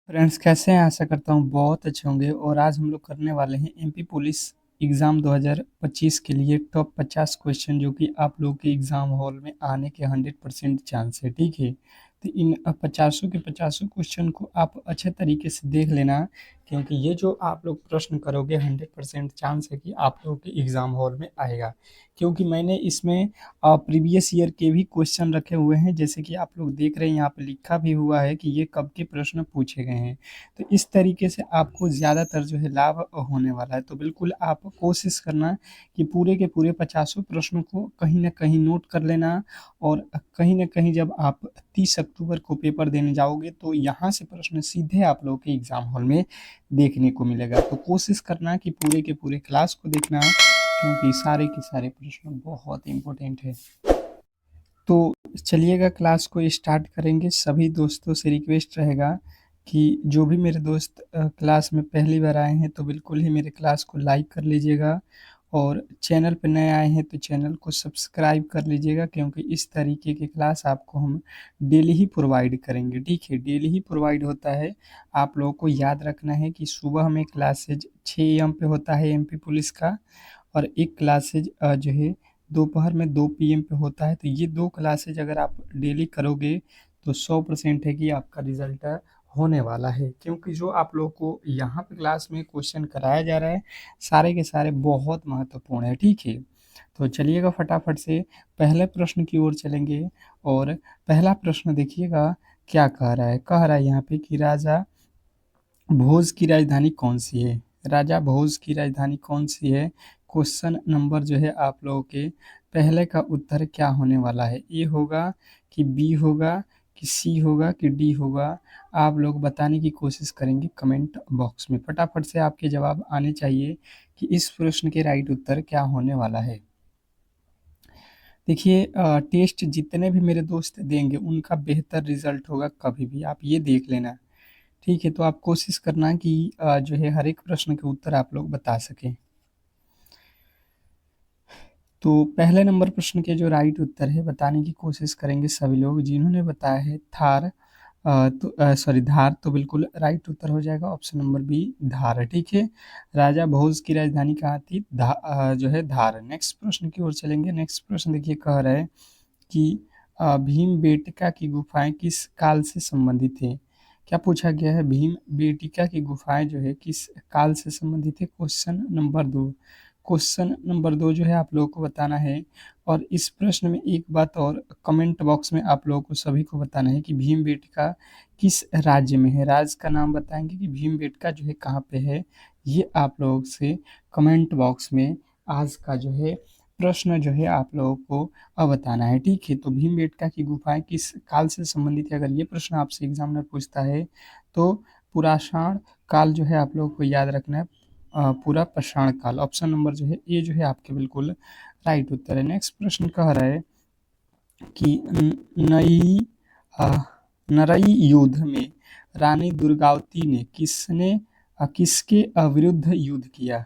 Friends कैसे हैं? आशा करता हूँ बहुत अच्छे होंगे और आज हम लोग करने वाले हैं एमपी पुलिस एग्ज़ाम 2025 के लिए टॉप 50 क्वेश्चन जो कि आप लोगों के एग्ज़ाम हॉल में आने के 100% चांस है, ठीक है? तो इन पचासों के पचासों क्वेश्चन को आप अच्छे तरीके से देख लेना क्योंकि ये जो आप लोग प्रश्न करोगे 100% चांस है कि आप लोगों के एग्ज़ाम हॉल में आएगा। क्योंकि मैंने इसमें प्रीवियस ईयर के भी क्वेश्चन रखे हुए हैं जैसे कि आप लोग देख रहे हैं यहाँ पे लिखा भी हुआ है कि ये कब के प्रश्न पूछे गए हैं। तो इस तरीके से आपको ज़्यादातर जो है लाभ होने वाला है। तो बिल्कुल आप कोशिश करना कि पूरे के पूरे पचासों प्रश्नों को कहीं न कहीं नोट कर लेना और कहीं न कहीं जब आप 30 अक्टूबर को पेपर देने जाओगे तो यहाँ से प्रश्न सीधे आप लोगों के एग्ज़ाम हॉल में देखने को मिलेगा। तो कोशिश करना कि पूरे के पूरे क्लास को देखना क्योंकि सारे के सारे प्रश्न बहुत इम्पोर्टेंट है। तो चलिएगा क्लास को स्टार्ट करेंगे। सभी दोस्तों से रिक्वेस्ट रहेगा कि जो भी मेरे दोस्त क्लास में पहली बार आए हैं तो बिल्कुल ही मेरे क्लास को लाइक कर लीजिएगा और चैनल पे नए आए हैं तो चैनल को सब्सक्राइब कर लीजिएगा क्योंकि इस तरीके की क्लास आपको हम डेली ही प्रोवाइड करेंगे, ठीक है? डेली ही प्रोवाइड होता है। आप लोगों को याद रखना है कि सुबह में क्लासेज 6 एम पे होता है एमपी पुलिस का और एक क्लासेज जो है दोपहर में 2 पीएम पे होता है। तो ये 2 क्लासेज अगर आप डेली करोगे तो 100% है कि आपका रिज़ल्ट होने वाला है क्योंकि जो आप लोगों को यहाँ पे क्लास में क्वेश्चन कराया जा रहा है, सारे के सारे बहुत महत्वपूर्ण है, ठीक है? तो चलिएगा फटाफट से पहले प्रश्न की ओर चलेंगे और पहला प्रश्न देखिएगा क्या कह रहा है? कह रहा है यहाँ पे कि राजा भोज की राजधानी कौन-सी है? राजा भोज की राजधानी कौन-सी है? क्वेश्चन नंबर जो है आप लोगों के पहले का उत्तर क्या होने वाला है? ए होगा कि बी होगा कि सी होगा कि डी होगा? आप लोग बताने की कोशिश करेंगे कमेंट बॉक्स में। फटाफट से आपके जवाब आने चाहिए कि इस प्रश्न के राइट उत्तर क्या होने वाला है। देखिए टेस्ट जितने भी मेरे दोस्त देंगे उनका बेहतर रिज़ल्ट होगा कभी भी, आप ये देख लेना। ठीक है, तो आप कोशिश करना कि जो है हर एक प्रश्न के उत्तर आप लोग बता सकें। तो पहले नंबर प्रश्न के जो राइट उत्तर है बताने की कोशिश करेंगे सभी लोग। जिन्होंने बताया है थार सॉरी धार तो बिल्कुल राइट उत्तर हो जाएगा ऑप्शन नंबर बी धार, ठीक है। राजा भोज की राजधानी कहाँ थी? जो है धार। नेक्स्ट प्रश्न की ओर चलेंगे। नेक्स्ट प्रश्न देखिए कह रहा है कि भीमबेटका की गुफाएं किस काल से संबंधित है? क्या पूछा गया है? भीमबेटका की गुफाएं जो है किस काल से संबंधित है? Question number 2। क्वेश्चन नंबर 2 जो है आप लोगों को बताना है और इस प्रश्न में एक बात और कमेंट बॉक्स में आप लोगों को सभी को बताना है कि भीमबेटका किस राज्य में है? राज्य का नाम बताएंगे कि भीमबेटका जो है कहाँ पे है? ये आप लोगों से कमेंट बॉक्स में आज का जो है प्रश्न जो है आप लोगों को बताना है, ठीक है? तो भीमबेटका की गुफाएँ किस काल से संबंधित है? अगर ये प्रश्न आपसे एग्ज़ामिनर पूछता है, तो पुराषाण काल जो है आप लोगों को याद रखना है पूरा पाषाण काल। ऑप्शन नंबर जो है ए जो है आपके बिल्कुल राइट उत्तर है। नेक्स्ट प्रश्न कह रहा है कि नई अ, नरई युद्ध में रानी दुर्गावती ने किसके विरुद्ध युद्ध किया?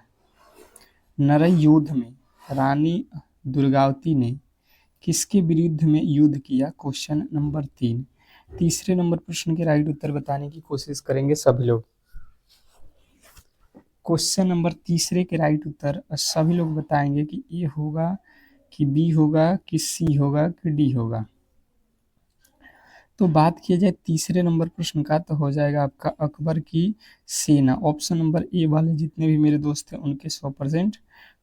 नरई युद्ध में रानी दुर्गावती ने किसके विरुद्ध में युद्ध किया? Question number 3। तीसरे नंबर प्रश्न के राइट उत्तर बताने की कोशिश करेंगे सभी लोग। क्वेश्चन नंबर तीसरे के राइट उत्तर सभी लोग बताएंगे कि ए होगा कि बी होगा कि सी होगा कि डी होगा। तो बात किया जाए तीसरे नंबर प्रश्न का तो हो जाएगा आपका अकबर की सेना। ऑप्शन नंबर ए वाले जितने भी मेरे दोस्त हैं उनके 100%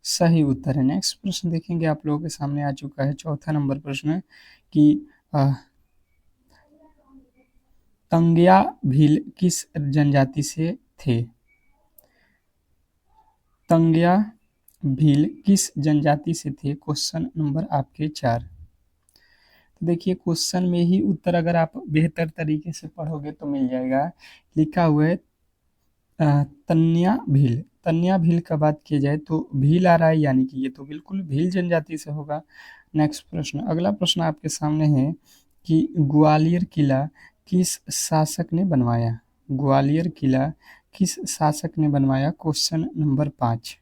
सही उत्तर है। नेक्स्ट प्रश्न देखेंगे आप लोगों के सामने आ चुका है चौथा नंबर प्रश्न कि अ, तंगया भील किस जनजाति से थे? तंगया भील किस जनजाति से थे? क्वेश्चन नंबर आपके 4। तो देखिए क्वेश्चन में ही उत्तर अगर आप बेहतर तरीके से पढ़ोगे तो मिल जाएगा। लिखा हुआ है तन्या भील। तन्या भील का बात की जाए तो भील आ रहा है यानी कि ये तो बिल्कुल भील जनजाति से होगा। नेक्स्ट प्रश्न, अगला प्रश्न आपके सामने है कि ग्वालियर किला किस शासक ने बनवाया? ग्वालियर किला किस शासक ने बनवाया? Question number 5।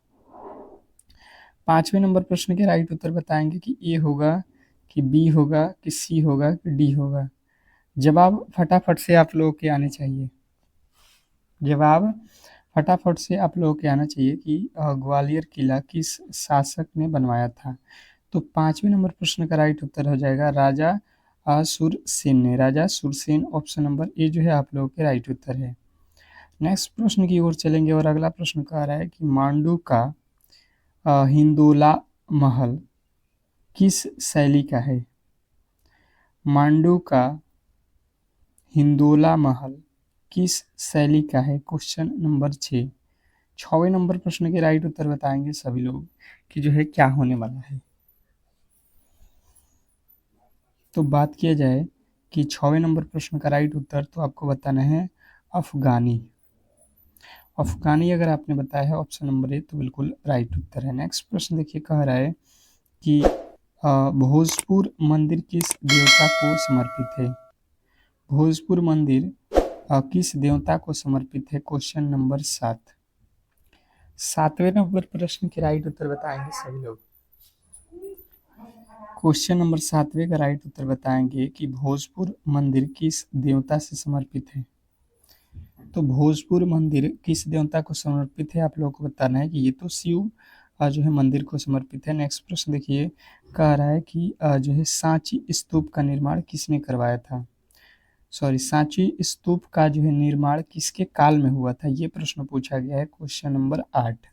पांचवें नंबर प्रश्न के राइट उत्तर बताएंगे कि ए होगा कि बी होगा कि सी होगा कि डी होगा। जवाब फटाफट से आप लोगों के आने चाहिए। जवाब फटाफट से आप लोगों के आना चाहिए कि ग्वालियर किला किस शासक ने बनवाया था। तो 5वें नंबर प्रश्न का राइट उत्तर हो जाएगा राजा सुरसेन ने। राजा सुरसेन ऑप्शन नंबर ए जो है आप लोगों के राइट उत्तर है। नेक्स्ट प्रश्न की ओर चलेंगे और अगला प्रश्न कह रहा है कि मांडू का हिंदोला महल किस शैली का है। मांडू का हिंदोला महल किस शैली का है, क्वेश्चन नंबर 6। 6वें नंबर प्रश्न के राइट उत्तर बताएंगे सभी लोग कि जो है क्या होने वाला है। तो बात किया जाए कि 6वें नंबर प्रश्न का राइट उत्तर तो आपको बताना है अफगानी। अफगानी अगर आपने बताया है ऑप्शन नंबर ए तो बिल्कुल राइट उत्तर है। नेक्स्ट प्रश्न देखिए कह रहा है कि भोजपुर मंदिर किस देवता को समर्पित है। भोजपुर मंदिर किस देवता को समर्पित है, क्वेश्चन नंबर 7। 7वें नंबर प्रश्न के राइट उत्तर बताएंगे सभी लोग। क्वेश्चन नंबर 7वें का राइट उत्तर बताएंगे कि भोजपुर मंदिर किस देवता से समर्पित है। तो भोजपुर मंदिर किस देवता को समर्पित है आप लोगों को बताना है कि ये तो शिव जो है मंदिर को समर्पित है। नेक्स्ट प्रश्न देखिए कह रहा है कि जो है सांची स्तूप का निर्माण किसने करवाया था। सांची स्तूप का जो है निर्माण किसके काल में हुआ था, ये प्रश्न पूछा गया है क्वेश्चन नंबर 8।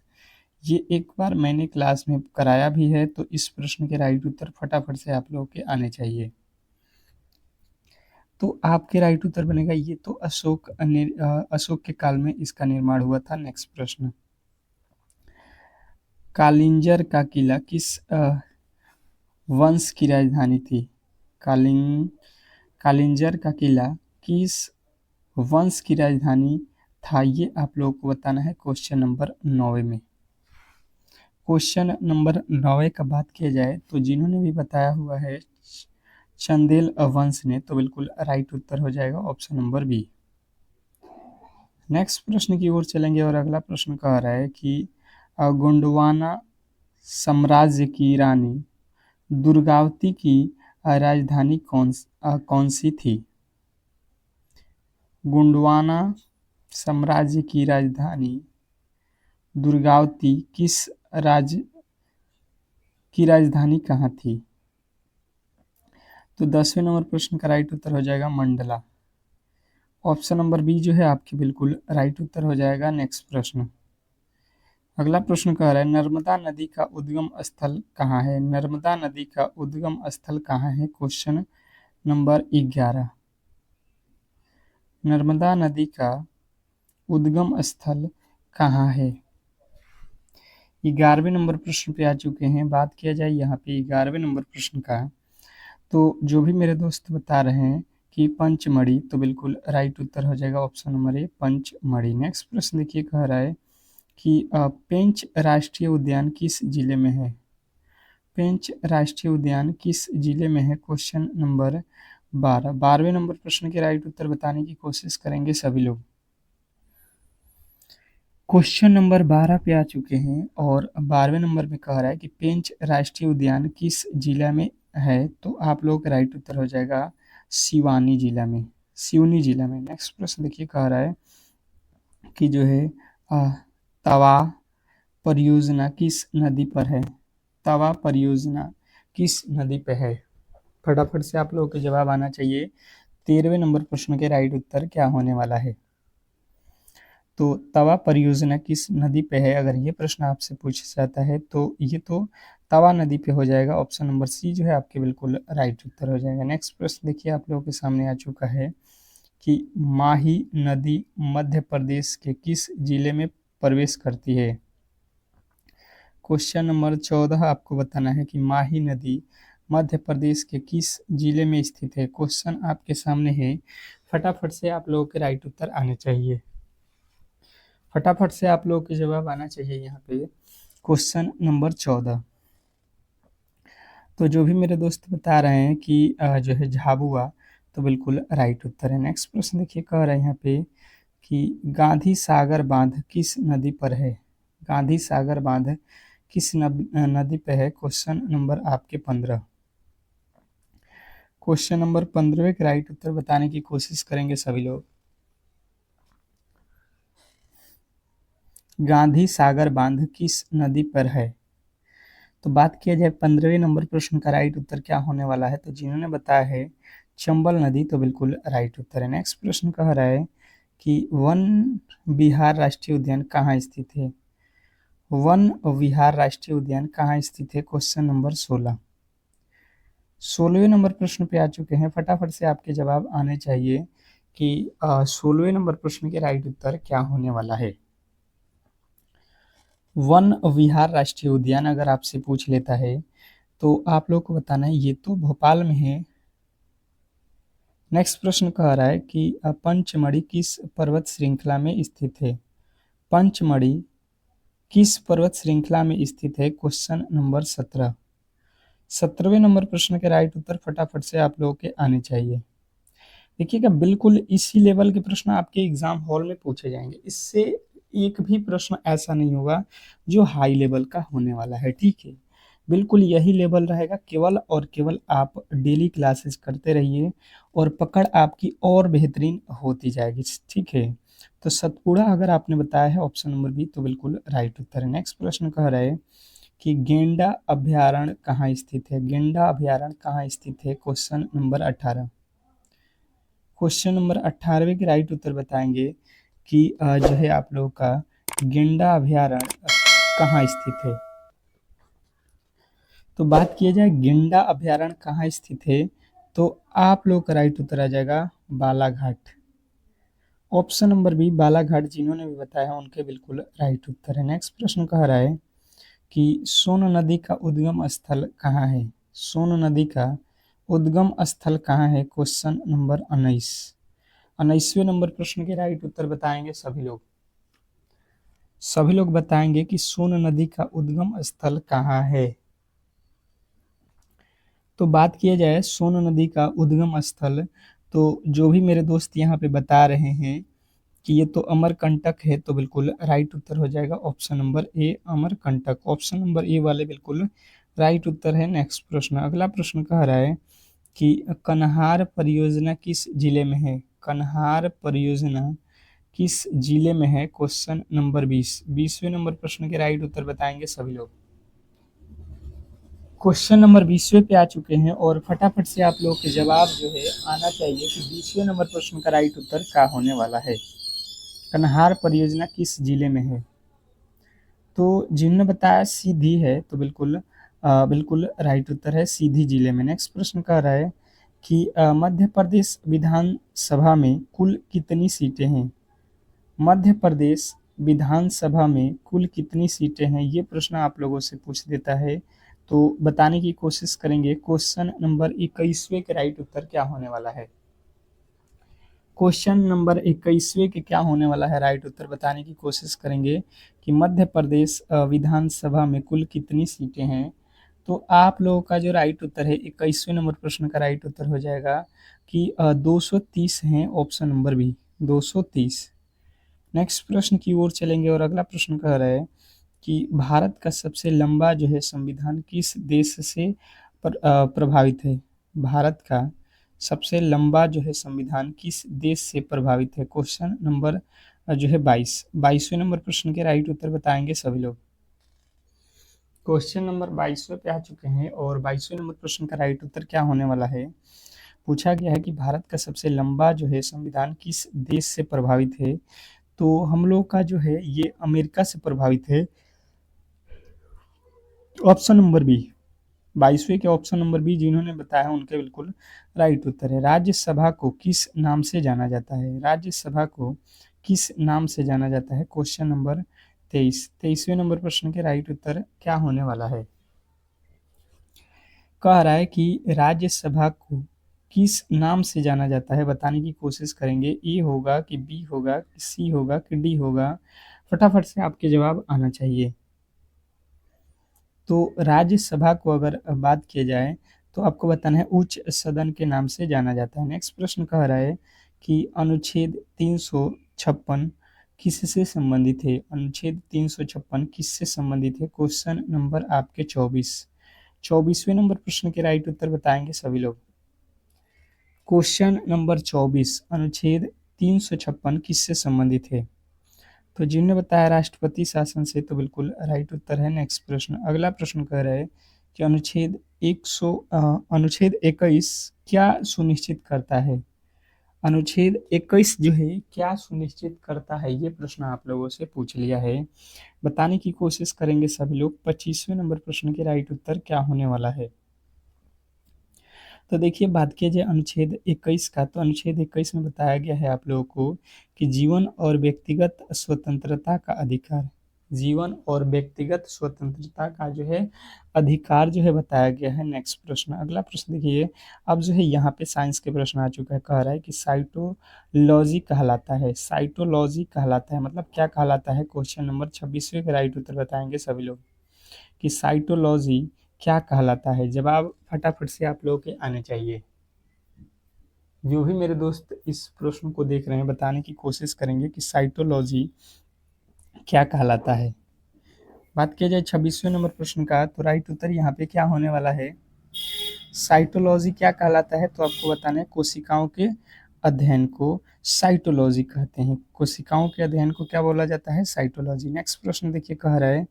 ये एक बार मैंने क्लास में कराया भी है, तो इस प्रश्न के राइट उत्तर फटाफट से आप लोगों के आने चाहिए। तो आपके राइट उत्तर बनेगा ये तो अशोक के काल में इसका निर्माण हुआ था। नेक्स्ट प्रश्न, कालिंजर का किला किस वंश की राजधानी थी। कालिंजर का किला किस वंश की राजधानी था, ये आप लोगों को बताना है क्वेश्चन नंबर 9 में। क्वेश्चन नंबर 9 का बात किया जाए तो जिन्होंने भी बताया हुआ है चंदेल वंश ने, तो बिल्कुल राइट उत्तर हो जाएगा ऑप्शन नंबर बी। नेक्स्ट प्रश्न की ओर चलेंगे और अगला प्रश्न कह रहा है कि गोंडवाना साम्राज्य की रानी दुर्गावती की राजधानी कौन सी थी। गोंडवाना साम्राज्य की राजधानी दुर्गावती की राजधानी कहाँ थी। तो 10वें नंबर प्रश्न का राइट उत्तर हो जाएगा मंडला। ऑप्शन नंबर बी जो है आपकी बिल्कुल राइट उत्तर हो जाएगा। नेक्स्ट प्रश्न, अगला प्रश्न कह रहा है नर्मदा नदी का उद्गम स्थल कहाँ है। नर्मदा नदी का उद्गम स्थल कहाँ है, क्वेश्चन नंबर 11। नर्मदा नदी का उद्गम स्थल कहाँ है। 11वें नंबर प्रश्न पे आ चुके हैं। बात किया जाए यहाँ पे 11वें नंबर प्रश्न का, तो जो भी मेरे दोस्त बता रहे हैं कि पंचमढ़ी, तो बिल्कुल राइट उत्तर हो जाएगा option number A Pachmarhi. Next प्रश्न देखिए कह रहा है कि पेंच राष्ट्रीय उद्यान किस जिले में है। पेंच राष्ट्रीय उद्यान किस जिले में है, क्वेश्चन नंबर 12। 12वें नंबर प्रश्न के राइट उत्तर बताने की कोशिश करेंगे सभी लोग। क्वेश्चन नंबर 12 पे आ चुके हैं और 12वें नंबर में कह रहा है कि पेंच राष्ट्रीय उद्यान किस जिला में है, तो आप लोग का राइट उत्तर हो जाएगा सिवानी जिला में, सिवनी जिला में। नेक्स्ट प्रश्न देखिए कह रहा है कि जो है तवा परियोजना किस नदी पर है। तवा परियोजना किस नदी पे है, फटाफट से आप लोगों के जवाब आना चाहिए। 13वें नंबर प्रश्न के राइट उत्तर क्या होने वाला है। तो तवा परियोजना किस नदी पे है, अगर ये प्रश्न आपसे पूछा जाता है तो ये तो तवा नदी पे हो जाएगा। ऑप्शन नंबर सी जो है आपके बिल्कुल राइट उत्तर हो जाएगा। नेक्स्ट प्रश्न देखिए आप लोगों के सामने आ चुका है कि माही नदी मध्य प्रदेश के किस जिले में प्रवेश करती है। क्वेश्चन नंबर 14 आपको बताना है कि माही नदी मध्य प्रदेश के किस जिले में स्थित है। क्वेश्चन आपके सामने है, फटाफट से आप लोगों के राइट उत्तर आने चाहिए। फटाफट से आप लोगों के जवाब आना चाहिए यहाँ पे। क्वेश्चन नंबर 14, तो जो भी मेरे दोस्त बता रहे हैं कि जो है झाबुआ, तो बिल्कुल राइट उत्तर है। नेक्स्ट प्रश्न देखिए कह रहा है यहाँ पे कि गांधी सागर बांध किस नदी पर है। गांधी सागर बांध किस नदी पे है, क्वेश्चन नंबर आपके 15। क्वेश्चन नंबर 15 के राइट उत्तर बताने की कोशिश करेंगे सभी लोग। गांधी सागर बांध किस नदी पर है? तो बात किया जाए 15वें नंबर प्रश्न का राइट उत्तर क्या होने वाला है, तो जिन्होंने बताया है चंबल नदी, तो बिल्कुल राइट उत्तर है। नेक्स्ट प्रश्न कह रहा है कि वन विहार राष्ट्रीय उद्यान कहाँ स्थित है? वन विहार राष्ट्रीय उद्यान कहाँ स्थित है? Question number 16। 16वें नंबर प्रश्न पे आ चुके हैं, फटाफट से आपके जवाब आने चाहिए कि 16वें नंबर प्रश्न के राइट उत्तर क्या होने वाला है। वन विहार राष्ट्रीय उद्यान अगर आपसे पूछ लेता है तो आप लोग को बताना है, ये तो भोपाल में है। नेक्स्ट प्रश्न कह रहा है कि पंचमढ़ी किस पर्वत श्रृंखला में स्थित है? पंचमढ़ी किस पर्वत श्रृंखला में स्थित है? Question number 17। 17वें नंबर प्रश्न के राइट उत्तर फटाफट से आप लोगों के आने चाहिए। देखिएगा, बिल्कुल इसी लेवल के प्रश्न आपके एग्जाम हॉल में पूछे जाएंगे, इससे एक भी प्रश्न ऐसा नहीं होगा जो हाई लेवल का होने वाला है, ठीक है। बिल्कुल यही लेवल रहेगा, केवल और केवल आप डेली क्लासेस करते रहिए और पकड़ आपकी और बेहतरीन होती जाएगी, ठीक है। तो सतपुड़ा अगर आपने बताया है ऑप्शन नंबर बी, तो बिल्कुल राइट उत्तर है। नेक्स्ट प्रश्न कह रहा है कि गेंडा अभ्यारण्य कहाँ स्थित है? गेंडा अभ्यारण्य कहाँ स्थित है? Question number 18। क्वेश्चन नंबर 18वें के राइट उत्तर बताएंगे कि जो है आप लोगों का गेंडा अभ्यारण्य कहाँ स्थित है। तो बात किया जाए गेंडा अभ्यारण्य कहाँ स्थित है, तो आप लोग का राइट उत्तर आ जाएगा Balaghat. Option number B Balaghat जिन्होंने भी बताया उनके बिल्कुल राइट उत्तर है। नेक्स्ट प्रश्न कह रहा है कि सोन नदी का उद्गम स्थल कहाँ है? सोन नदी का उद्गम स्थल कहाँ है? Question number 19। 19वें नंबर प्रश्न के राइट उत्तर बताएंगे सभी लोग बताएंगे कि सोन नदी का उद्गम स्थल कहाँ है। तो बात किया जाए सोन नदी का उद्गम स्थल, तो जो भी मेरे दोस्त यहाँ पे बता रहे हैं कि ये तो अमरकंटक है, तो बिल्कुल राइट उत्तर हो जाएगा option number A Amarkantak. Option number A वाले बिल्कुल राइट उत्तर है। नेक्स्ट प्रश्न, अगला प्रश्न कह रहा है कि कन्हार परियोजना किस जिले में है? कन्हार परियोजना किस जिले में है? Question number 20। 20वें नंबर प्रश्न के राइट उत्तर बताएंगे सभी लोग। क्वेश्चन नंबर 20वें पे आ चुके हैं और फटाफट से आप लोग के जवाब जो है आना चाहिए कि 20वें नंबर प्रश्न का राइट उत्तर क्या होने वाला है। कन्हार परियोजना किस जिले में है? तो जिन्होंने बताया सीधी है, तो बिल्कुल राइट उत्तर है सीधी जिले में। नेक्स्ट प्रश्न कह रहा है कि मध्य प्रदेश विधानसभा में कुल कितनी सीटें हैं? मध्य प्रदेश विधानसभा में कुल कितनी सीटें हैं, ये प्रश्न आप लोगों से पूछ देता है, तो बताने की कोशिश करेंगे। क्वेश्चन नंबर 21वें के राइट उत्तर क्या होने वाला है? क्वेश्चन नंबर 21वें के क्या होने वाला है राइट उत्तर बताने की कोशिश करेंगे कि मध्य प्रदेश विधानसभा में कुल कितनी सीटें हैं। तो आप लोगों का जो राइट उत्तर है 21वें नंबर प्रश्न का राइट उत्तर हो जाएगा कि 230 हैं, ऑप्शन नंबर बी 230। नेक्स्ट प्रश्न की ओर चलेंगे और अगला प्रश्न कह रहा है कि भारत का सबसे लंबा जो है संविधान किस देश से प्रभावित है? भारत का सबसे लंबा जो है संविधान किस देश से प्रभावित है? क्वेश्चन नंबर जो है 22वें नंबर प्रश्न के राइट उत्तर बताएंगे सभी लोग। क्वेश्चन नंबर 22वें पे आ चुके हैं और 22वें नंबर प्रश्न का राइट उत्तर क्या होने वाला है? पूछा गया है कि भारत का सबसे लंबा जो है संविधान किस देश से प्रभावित है, तो हम लोग का जो है ये अमेरिका से प्रभावित है। ऑप्शन नंबर बी 22वें के ऑप्शन नंबर बी जिन्होंने बताया उनके बिल्कुल राइट उत्तर है। राज्यसभा को किस नाम से जाना जाता है? राज्यसभा को किस नाम से जाना जाता है? क्वेश्चन नंबर 23वें नंबर प्रश्न के राइट उत्तर क्या होने वाला है? कह रहा है कि राज्यसभा को किस नाम से जाना जाता है, बताने की कोशिश करेंगे। ए होगा कि बी होगा कि सी होगा कि डी होगा, फटाफट से आपके जवाब आना चाहिए। तो राज्यसभा को अगर बात किया जाए तो आपको बताना है उच्च सदन के नाम से जाना जाता है। नेक्स्ट प्रश्न कह रहा है कि अनुच्छेद 356 किससे संबंधित है? अनुच्छेद 356 किससे संबंधित है? क्वेश्चन नंबर आपके 24वें नंबर प्रश्न के राइट उत्तर बताएंगे सभी लोग। क्वेश्चन नंबर 24 अनुच्छेद 356 किससे संबंधित है? तो जिन्होंने बताया राष्ट्रपति शासन से, तो बिल्कुल राइट उत्तर है। नेक्स्ट प्रश्न, अगला प्रश्न कह रहा है कि अनुच्छेद 21 क्या सुनिश्चित करता है? अनुच्छेद 21 जो है क्या सुनिश्चित करता है, ये प्रश्न आप लोगों से पूछ लिया है। बताने की कोशिश करेंगे सभी लोग 25वें नंबर प्रश्न के राइट उत्तर क्या होने वाला है। तो देखिए, बात किया जाए अनुच्छेद 21 का, तो अनुच्छेद 21 में बताया गया है आप लोगों को कि जीवन और व्यक्तिगत स्वतंत्रता का अधिकार, जीवन और व्यक्तिगत स्वतंत्रता का जो है अधिकार जो है बताया गया है। नेक्स्ट प्रश्न, अगला प्रश्न देखिए, अब जो है यहाँ पे साइंस के प्रश्न आ चुका है। कह रहा है कि साइटोलॉजी कहलाता है, साइटोलॉजी कहलाता है मतलब क्या कहलाता है? क्वेश्चन नंबर 26वें का राइट उत्तर बताएंगे सभी लोग कि साइटोलॉजी क्या कहलाता है। जवाब फटाफट से आप लोगों के आने चाहिए। जो भी मेरे दोस्त इस प्रश्न को देख रहे हैं, बताने की कोशिश करेंगे कि साइटोलॉजी क्या कहलाता है। बात किया जाए 26वें नंबर प्रश्न का, तो राइट उत्तर यहाँ पे क्या होने वाला है? साइटोलॉजी क्या कहलाता है? तो आपको बताना है कोशिकाओं के अध्ययन को साइटोलॉजी कहते हैं। कोशिकाओं के अध्ययन को क्या बोला जाता है? साइटोलॉजी। नेक्स्ट प्रश्न देखिए, कह रहा है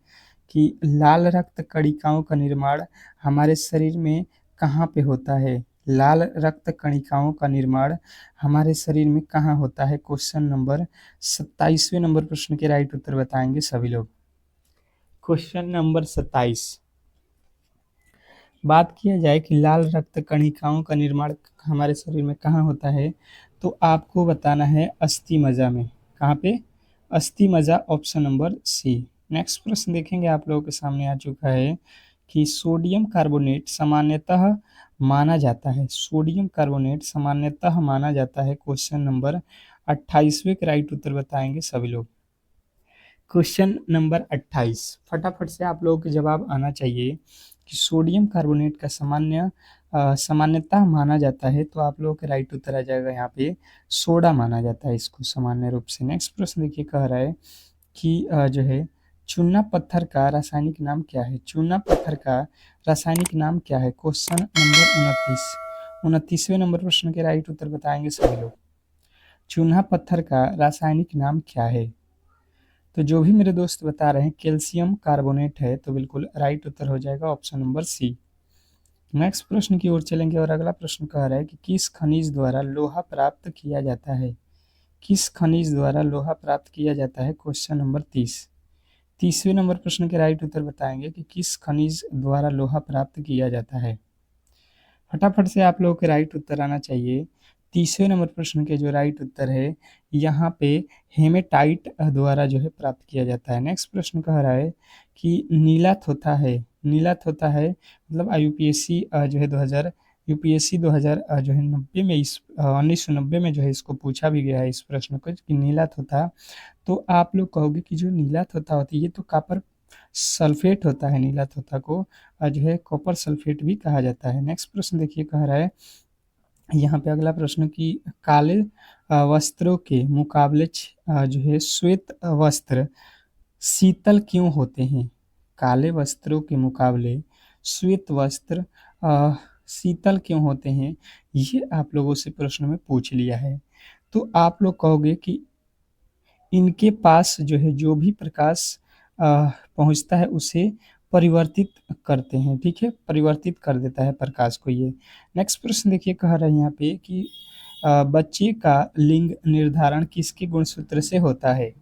कि लाल रक्त कणिकाओं का निर्माण हमारे शरीर में कहाँ पे होता है? लाल रक्त कणिकाओं का निर्माण हमारे शरीर में कहाँ होता है? क्वेश्चन नंबर 27वें नंबर प्रश्न के राइट उत्तर बताएंगे सभी लोग। क्वेश्चन नंबर 27, बात किया जाए कि लाल रक्त कणिकाओं का निर्माण हमारे शरीर में कहाँ होता है, तो आपको बताना है अस्थि मज्जा में। कहाँ पे? अस्थि मज्जा, ऑप्शन नंबर सी। नेक्स्ट प्रश्न देखेंगे आप लोगों के सामने आ चुका है कि सोडियम कार्बोनेट सामान्यतः माना जाता है, सोडियम कार्बोनेट सामान्यतः माना जाता है। क्वेश्चन नंबर 28वें के राइट उत्तर बताएंगे सभी लोग। क्वेश्चन नंबर 28, फटाफट से आप लोगों के जवाब आना चाहिए कि सोडियम कार्बोनेट का सामान्यतः माना जाता है, तो आप लोगों के राइट उत्तर आ जाएगा यहाँ पे सोडा माना जाता है इसको सामान्य रूप से। नेक्स्ट प्रश्न देखिए, कह रहा है कि जो है चूना पत्थर का रासायनिक नाम क्या है? चूना पत्थर का रासायनिक नाम क्या है? क्वेश्चन नंबर 29वें नंबर प्रश्न के राइट उत्तर बताएंगे सभी लोग। चूना पत्थर का रासायनिक नाम क्या है? तो जो भी मेरे दोस्त बता रहे हैं कैल्शियम कार्बोनेट है, तो बिल्कुल राइट उत्तर हो जाएगा ऑप्शन नंबर सी। नेक्स्ट प्रश्न की ओर चलेंगे और अगला प्रश्न कह रहा है कि किस खनिज द्वारा लोहा प्राप्त किया जाता है? किस खनिज द्वारा लोहा प्राप्त किया जाता है? क्वेश्चन नंबर 30वें नंबर प्रश्न के राइट उत्तर बताएंगे कि किस खनिज द्वारा लोहा प्राप्त किया जाता है। फटाफट से आप लोगों के राइट उत्तर आना चाहिए। 30वें नंबर प्रश्न के जो राइट उत्तर है यहाँ पे हेमेटाइट द्वारा जो है प्राप्त किया जाता है। नेक्स्ट प्रश्न कह रहा है कि नीला थोथा है मतलब यूपीएससी जो है 2000 यूपीएससी 2000 जो है 90 में 1990 में जो है इसको पूछा भी गया है इस प्रश्न को कि नीला थोथा। तो आप लोग कहोगे कि जो नीला थोथा होती है ये तो कॉपर सल्फेट होता है, नीला थोथा को जो है कॉपर सल्फेट भी कहा जाता है। नेक्स्ट प्रश्न देखिए, कह रहा है यहाँ पे अगला प्रश्न कि काले वस्त्रों के मुकाबले जो है श्वेत वस्त्र शीतल क्यों होते हैं? काले वस्त्रों के मुकाबले श्वेत वस्त्र शीतल क्यों होते हैं, ये आप लोगों से प्रश्न में पूछ लिया है। तो आप लोग कहोगे कि इनके पास जो है जो भी प्रकाश पहुंचता है उसे परिवर्तित करते हैं, ठीक है, परिवर्तित कर देता है प्रकाश को ये। नेक्स्ट प्रश्न देखिए, कह रहा है यहाँ पे कि बच्चे का लिंग निर्धारण किसके गुणसूत्र से होता है?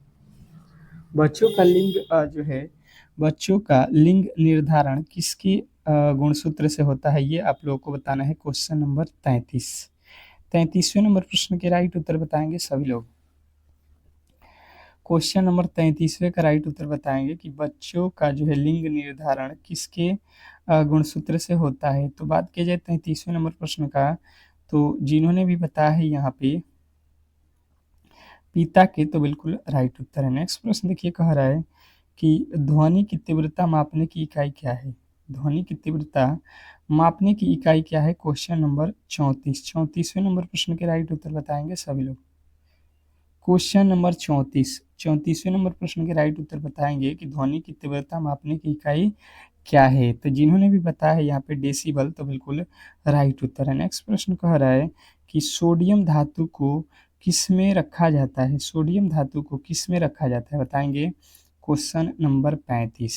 बच्चों का लिंग जो है बच्चों का लिंग निर्धारण किसके गुणसूत्र से होता है, ये आप लोगों को बताना है। क्वेश्चन नंबर 33वें नंबर प्रश्न के राइट उत्तर बताएंगे सभी लोग। क्वेश्चन नंबर 33वें का राइट उत्तर बताएंगे कि बच्चों का जो है लिंग निर्धारण किसके गुणसूत्र से होता है। तो बात की जाए 33वें नंबर प्रश्न का, तो जिन्होंने भी बताया है यहाँ पे पिता के, तो बिल्कुल राइट उत्तर है। नेक्स्ट प्रश्न देखिए, कह रहा है कि ध्वनि की तीव्रता मापने की इकाई क्या है? ध्वनि की तीव्रता मापने की इकाई क्या है? क्वेश्चन नंबर 34वें नंबर प्रश्न के राइट उत्तर बताएंगे सभी लोग। क्वेश्चन नंबर 34वें नंबर प्रश्न के राइट उत्तर बताएंगे कि ध्वनि की तीव्रता मापने की इकाई क्या है? तो जिन्होंने भी बताया है यहाँ पे डेसिबल, तो बिल्कुल राइट उत्तर है। नेक्स्ट प्रश्न कह रहा है कि सोडियम धातु को किस में रखा जाता है? सोडियम धातु को किस में रखा जाता है बताएंगे? Question number 35।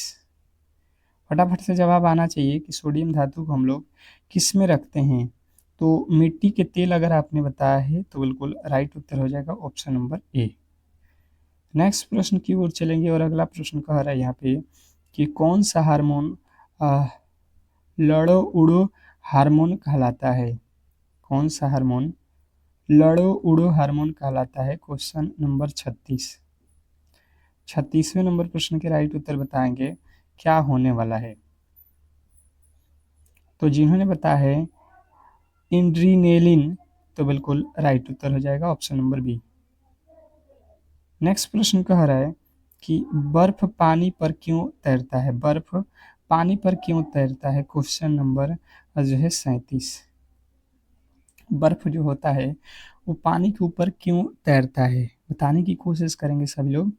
फटाफट से जवाब आना चाहिए कि सोडियम धातु को हम लोग किस में रखते हैं। तो मिट्टी के तेल अगर आपने बताया है तो बिल्कुल राइट उत्तर हो जाएगा ऑप्शन नंबर ए। नेक्स्ट प्रश्न की ओर चलेंगे और अगला प्रश्न कह रहा है यहाँ पे कि कौन सा हार्मोन लड़ो उड़ो हार्मोन कहलाता है? कौन सा हार्मोन लड़ो उड़ो हार्मोन कहलाता है? Question number 36। 36वें नंबर प्रश्न के राइट उत्तर बताएंगे क्या होने वाला है। तो जिन्होंने बताया है इंड्रीनेलिन तो बिल्कुल राइट उत्तर हो जाएगा ऑप्शन नंबर बी। नेक्स्ट प्रश्न कह रहा है कि बर्फ पानी पर क्यों तैरता है? बर्फ पानी पर क्यों तैरता है? क्वेश्चन नंबर जो है 37। बर्फ जो होता है वो पानी के ऊपर क्यों तैरता है बताने की कोशिश करेंगे सभी लोग।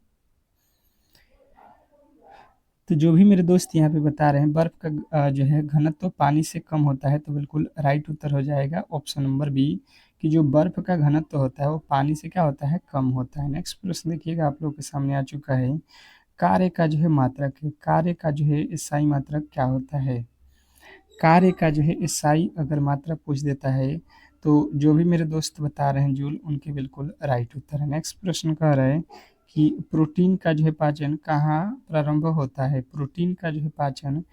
तो जो भी मेरे दोस्त यहाँ पे बता रहे हैं बर्फ का जो है घनत्व तो पानी से कम होता है तो बिल्कुल राइट उत्तर हो जाएगा ऑप्शन नंबर बी कि जो बर्फ का घनत्व तो होता है वो पानी से क्या होता है? कम होता है। नेक्स्ट प्रश्न देखिएगा आप लोगों के सामने आ चुका है। कार्य का जो है मात्रक है, कार्य का जो है SI मात्रक क्या होता है? कार्य का जो है SI अगर मात्रक पूछ देता है तो जो भी मेरे दोस्त बता रहे हैं जूल उनके बिल्कुल राइट उत्तर है। नेक्स्ट प्रश्न कह रहा है कि प्रोटीन का जो है पाचन कहाँ प्रारंभ होता है? प्रोटीन का जो है पाचन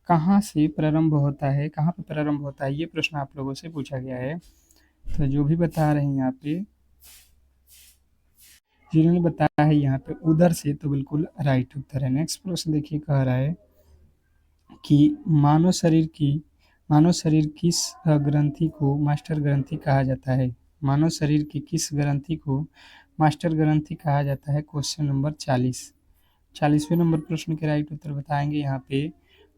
कहाँ से प्रारंभ होता है? कहाँ पे प्रारंभ होता है? ये प्रश्न आप लोगों से पूछा गया है। तो जो भी बता रहे हैं यहाँ पे जिन्होंने बताया है यहाँ पे उदर से तो बिल्कुल राइट उत्तर है। नेक्स्ट प्रश्न देखिए कह रहा है कि मानव शरीर किस ग्रंथि को मास्टर ग्रंथि कहा जाता है? मानव शरीर की किस ग्रंथि को मास्टर ग्रंथि कहा जाता है? Question number 40। 40वें नंबर प्रश्न के राइट उत्तर बताएंगे यहाँ पे।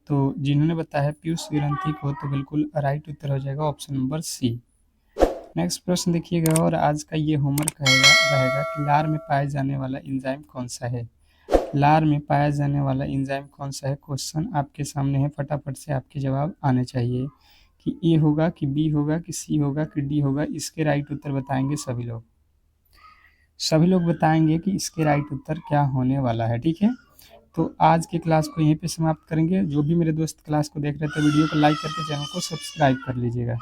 तो जिन्होंने बताया पीयूष ग्रंथि को तो बिल्कुल राइट उत्तर हो जाएगा ऑप्शन नंबर सी। नेक्स्ट प्रश्न देखिएगा और आज का ये होमवर्क रहेगा कि लार में पाया जाने वाला एंजाइम कौन सा है? लार में पाया जाने वाला एंजाइम कौन सा है? क्वेश्चन आपके सामने है, फटाफट से आपके जवाब आने चाहिए कि ए होगा कि बी होगा कि सी होगा कि डी होगा। इसके राइट उत्तर बताएंगे सभी लोग। सभी लोग बताएंगे कि इसके राइट उत्तर क्या होने वाला है। ठीक है, तो आज की क्लास को यहीं पे समाप्त करेंगे। जो भी मेरे दोस्त क्लास को देख रहे थे वीडियो को लाइक करके चैनल को सब्सक्राइब कर लीजिएगा।